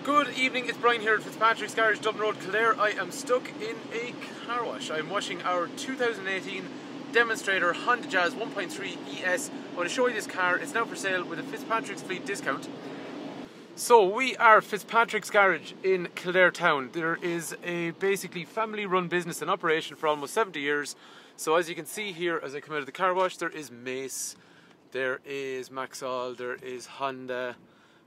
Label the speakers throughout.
Speaker 1: Good evening, it's Brian here at Fitzpatrick's Garage, Dublin Road, Kildare. I am stuck in a car wash. I'm washing our 2018 demonstrator Honda Jazz 1.3 ES. I want to show you this car. It's now for sale with a Fitzpatrick's fleet discount. So we are Fitzpatrick's Garage in Kildare town. There is a basically family run business in operation for almost 70 years. So as you can see here as I come out of the car wash, there is Mace, there is Maxall, there is Honda,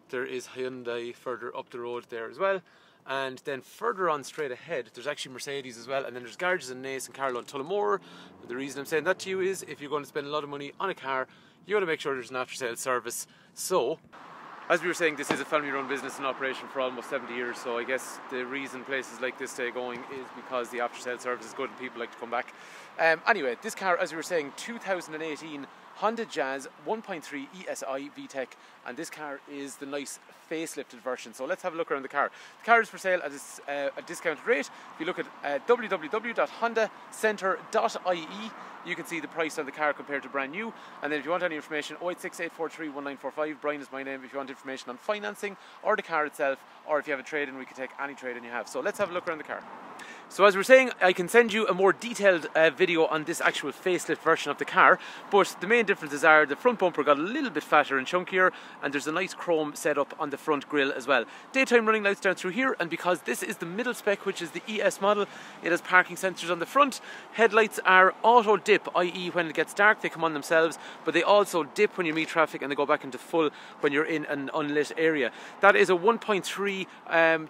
Speaker 1: there is Hyundai further up the road there as well, and then further on straight ahead there's actually Mercedes as well, and then there's garages in Naas and Carlow and Tullamore. The reason I'm saying that to you is if you're going to spend a lot of money on a car, you want to make sure there's an after sales service. So as we were saying, this is a family run business in operation for almost 70 years, so I guess the reason places like this stay going is because the after sales service is good and people like to come back. Anyway, this car, as we were saying, 2018 Honda Jazz 1.3 ESI VTEC, and this car is the nice facelifted version. So let's have a look around the car. The car is for sale at a discounted rate. If you look at www.hondacentre.ie, you can see the price on the car compared to brand new. And then if you want any information, 086 843 1945. Brian is my name. If you want information on financing or the car itself, or if you have a trade-in, we can take any trade-in you have. So let's have a look around the car. So as we're saying, I can send you a more detailed video on this actual facelift version of the car, but the main differences are the front bumper got a little bit fatter and chunkier, and there's a nice chrome setup on the front grille as well. Daytime running lights down through here, and because this is the middle spec, which is the ES model, it has parking sensors on the front. Headlights are auto dip, i.e. when it gets dark they come on themselves, but they also dip when you meet traffic and they go back into full when you're in an unlit area. That is a 1.3,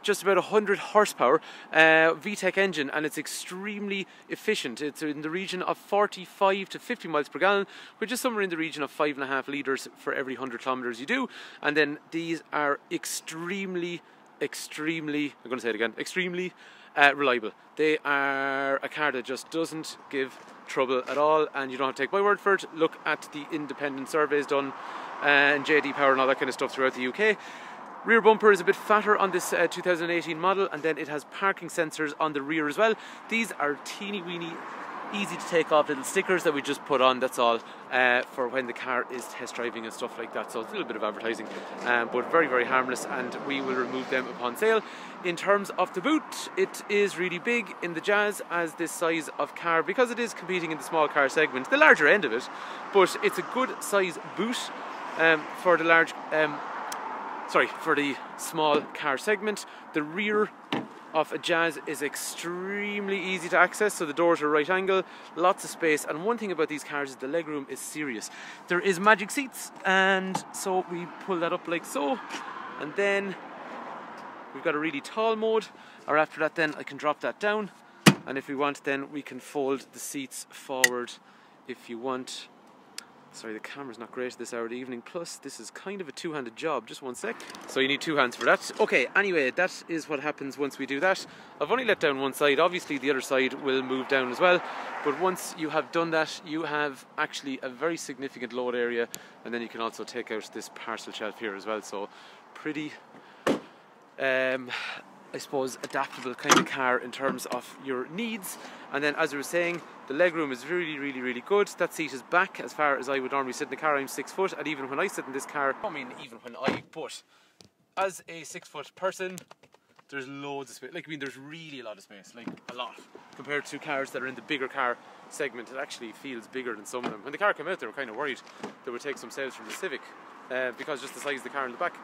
Speaker 1: just about 100 horsepower VTEC engine, and it's extremely efficient. It's in the region of 45 to 50 miles per gallon, which is somewhere in the region of 5.5 litres for every 100 kilometres you do. And then these are extremely reliable. They are a car that just doesn't give trouble at all, and you don't have to take my word for it. Look at the independent surveys done and JD Power and all that kind of stuff throughout the UK. Rear bumper is a bit fatter on this 2018 model, and then it has parking sensors on the rear as well. These are teeny weeny, easy to take off little stickers that we just put on, that's all, for when the car is test driving and stuff like that. So it's a little bit of advertising, but very harmless, and we will remove them upon sale. In terms of the boot, it is really big in the Jazz as this size of car, because it is competing in the small car segment, the larger end of it, but it's a good size boot for the large for the small car segment. The rear of a Jazz is extremely easy to access, so the doors are right angle, lots of space, and one thing about these cars is the legroom is serious. There is magic seats, and so we pull that up like so, and then we've got a really tall mode, or after that then I can drop that down, and if we want then we can fold the seats forward if you want. Sorry, the camera's not great this hour of the evening, plus this is kind of a two-handed job, just one sec. So you need two hands for that. Okay, anyway, that is what happens once we do that. I've only let down one side, obviously the other side will move down as well, but once you have done that, you have actually a very significant load area, and then you can also take out this parcel shelf here as well, so pretty I suppose adaptable kind of car in terms of your needs. And then as I was saying, the legroom is really good. That seat is back as far as I would normally sit in the car. I'm 6 foot, and even when I sit in this car, but as a 6 foot person, there's loads of space. There's really a lot of space, like a lot, compared to cars that are in the bigger car segment. It actually feels bigger than some of them. When the car came out, they were kind of worried they would take some sales from the Civic because just the size of the car in the back.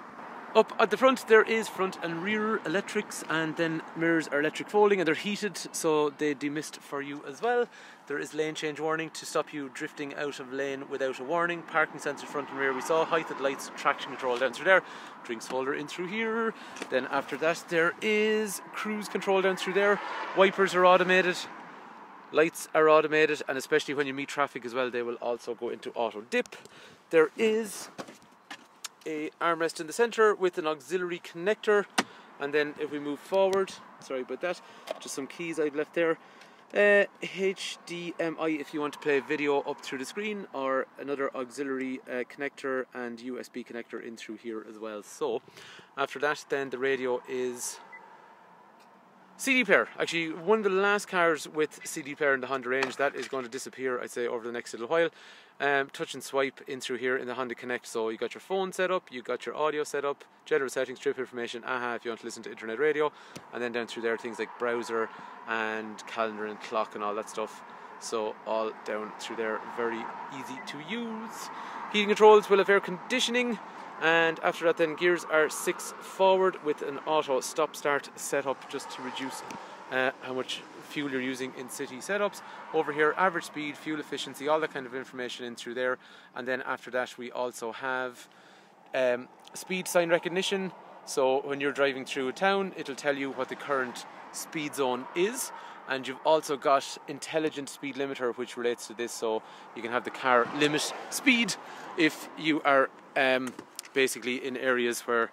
Speaker 1: Up at the front there is front and rear electrics, and then mirrors are electric folding, and they're heated so they demist for you as well. There is lane change warning to stop you drifting out of lane without a warning. Parking sensor front and rear we saw, height of lights, traction control down through there, drinks holder in through here. Then after that there is cruise control down through there. Wipers are automated, lights are automated, and especially when you meet traffic as well, they will also go into auto dip. There is a armrest in the centre with an auxiliary connector, and then if we move forward, sorry about that, just some keys I've left there, HDMI if you want to play video up through the screen, or another auxiliary connector and USB connector in through here as well. So after that then the radio is CD player. Actually, one of the last cars with CD player in the Honda range, that is going to disappear, I'd say, over the next little while. Touch and swipe in through here in the Honda Connect. So you got your phone set up, you got your audio set up, general settings, trip information, AHA if you want to listen to internet radio, and then down through there things like browser and calendar and clock and all that stuff. So all down through there, very easy to use. Heating controls will have air conditioning. And after that then gears are 6 forward with an auto stop start setup just to reduce how much fuel you're using in city setups. Over here average speed, fuel efficiency, all that kind of information in through there. And then after that we also have speed sign recognition. So when you're driving through a town it'll tell you what the current speed zone is. And you've also got intelligent speed limiter which relates to this, so you can have the car limit speed if you are basically in areas where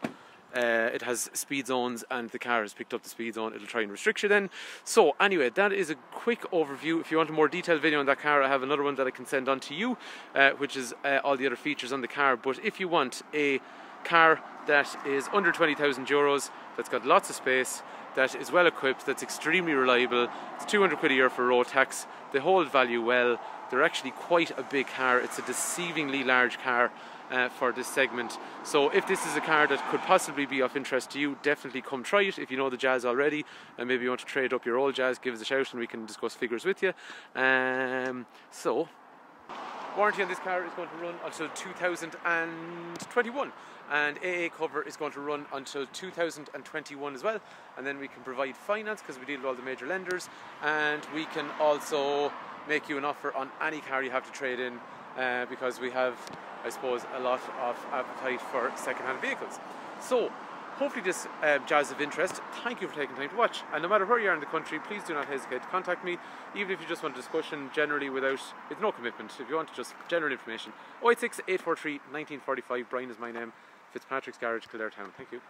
Speaker 1: it has speed zones and the car has picked up the speed zone, it'll try and restrict you then. So anyway, that is a quick overview. If you want a more detailed video on that car, I have another one that I can send on to you, which is all the other features on the car. But if you want a car that is under 20,000 euros, that's got lots of space, that is well equipped, that's extremely reliable, it's 200 quid a year for road tax, they hold value well, they're actually quite a big car, it's a deceivingly large car for this segment. So if this is a car that could possibly be of interest to you, definitely come try it. If you know the Jazz already and maybe you want to trade up your old Jazz, give us a shout and we can discuss figures with you. So warranty on this car is going to run until 2021, and AA cover is going to run until 2021 as well, and then we can provide finance because we deal with all the major lenders, and we can also make you an offer on any car you have to trade in because we have, I suppose, a lot of appetite for second-hand vehicles. So hopefully this Jazz is of interest. Thank you for taking time to watch, and no matter where you are in the country, please do not hesitate to contact me, even if you just want a discussion generally without, it's no commitment, if you want just general information. 086 843 1945, Brian is my name, Fitzpatrick's Garage, Kildare Town. Thank you.